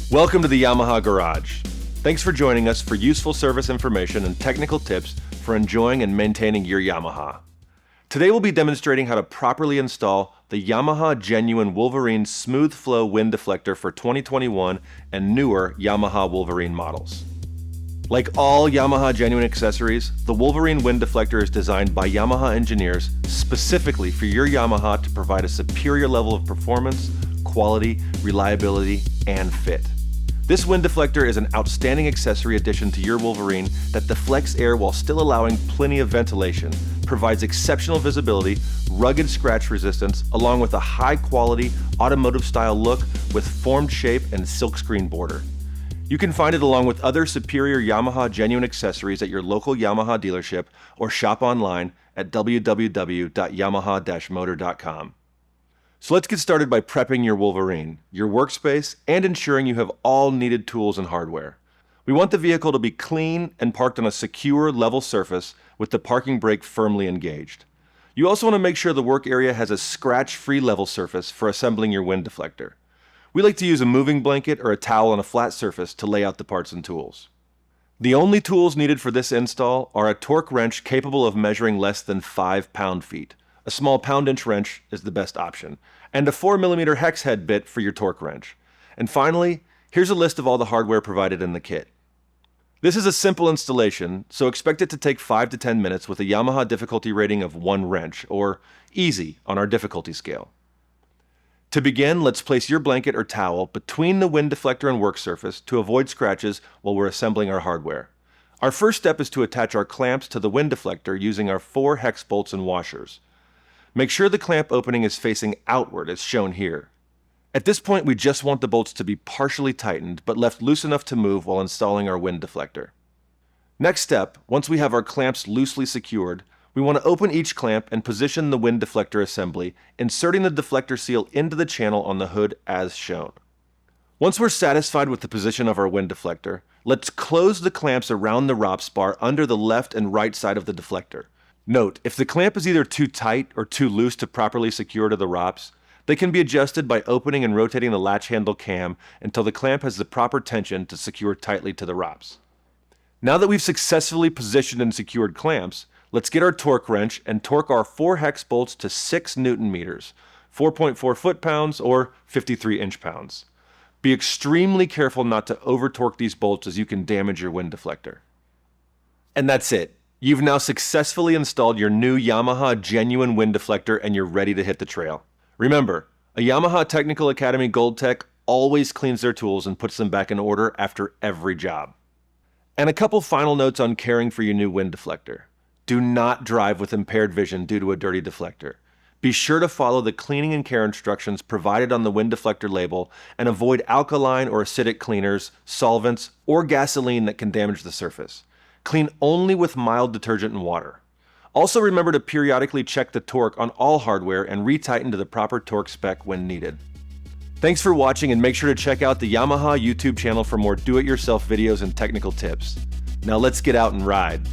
Welcome to the Yamaha Garage. Thanks for joining us for useful service information and technical tips for enjoying and maintaining your Yamaha. Today we'll be demonstrating how to properly install the Yamaha Genuine Wolverine Smooth Flow Wind Deflector for 2021 and newer Yamaha Wolverine models. Like all Yamaha Genuine accessories, the Wolverine Wind Deflector is designed by Yamaha engineers specifically for your Yamaha to provide a superior level of performance, quality, reliability, and fit. This wind deflector is an outstanding accessory addition to your Wolverine that deflects air while still allowing plenty of ventilation, provides exceptional visibility, rugged scratch resistance, along with a high-quality, automotive-style look with formed shape and silkscreen border. You can find it along with other superior Yamaha Genuine accessories at your local Yamaha dealership or shop online at www.yamaha-motor.com. So let's get started by prepping your Wolverine, your workspace, and ensuring you have all needed tools and hardware. We want the vehicle to be clean and parked on a secure, level surface with the parking brake firmly engaged. You also want to make sure the work area has a scratch-free level surface for assembling your wind deflector. We like to use a moving blanket or a towel on a flat surface to lay out the parts and tools. The only tools needed for this install are a torque wrench capable of measuring less than 5 pound-feet. A small pound-inch wrench is the best option, and a 4mm hex head bit for your torque wrench. And finally, here's a list of all the hardware provided in the kit. This is a simple installation, so expect it to take 5 to 10 minutes with a Yamaha difficulty rating of 1 wrench, or easy on our difficulty scale. To begin, let's place your blanket or towel between the wind deflector and work surface to avoid scratches while we're assembling our hardware. Our first step is to attach our clamps to the wind deflector using our 4 hex bolts and washers. Make sure the clamp opening is facing outward as shown here. At this point, we just want the bolts to be partially tightened but left loose enough to move while installing our wind deflector. Next step, once we have our clamps loosely secured, we want to open each clamp and position the wind deflector assembly, inserting the deflector seal into the channel on the hood as shown. Once we're satisfied with the position of our wind deflector, let's close the clamps around the ROPS bar under the left and right side of the deflector. Note, if the clamp is either too tight or too loose to properly secure to the ROPS, they can be adjusted by opening and rotating the latch handle cam until the clamp has the proper tension to secure tightly to the ROPS. Now that we've successfully positioned and secured clamps, let's get our torque wrench and torque our 4 hex bolts to 6 Newton meters, 4.4 foot-pounds or 53 inch-pounds. Be extremely careful not to over-torque these bolts as you can damage your wind deflector. And that's it. You've now successfully installed your new Yamaha Genuine Wind Deflector and you're ready to hit the trail. Remember, a Yamaha Technical Academy Gold Tech always cleans their tools and puts them back in order after every job. And a couple final notes on caring for your new wind deflector. Do not drive with impaired vision due to a dirty deflector. Be sure to follow the cleaning and care instructions provided on the wind deflector label and avoid alkaline or acidic cleaners, solvents, or gasoline that can damage the surface. Clean only with mild detergent and water. Also remember to periodically check the torque on all hardware and retighten to the proper torque spec when needed. Thanks for watching and make sure to check out the Yamaha YouTube channel for more do-it-yourself videos and technical tips. Now let's get out and ride.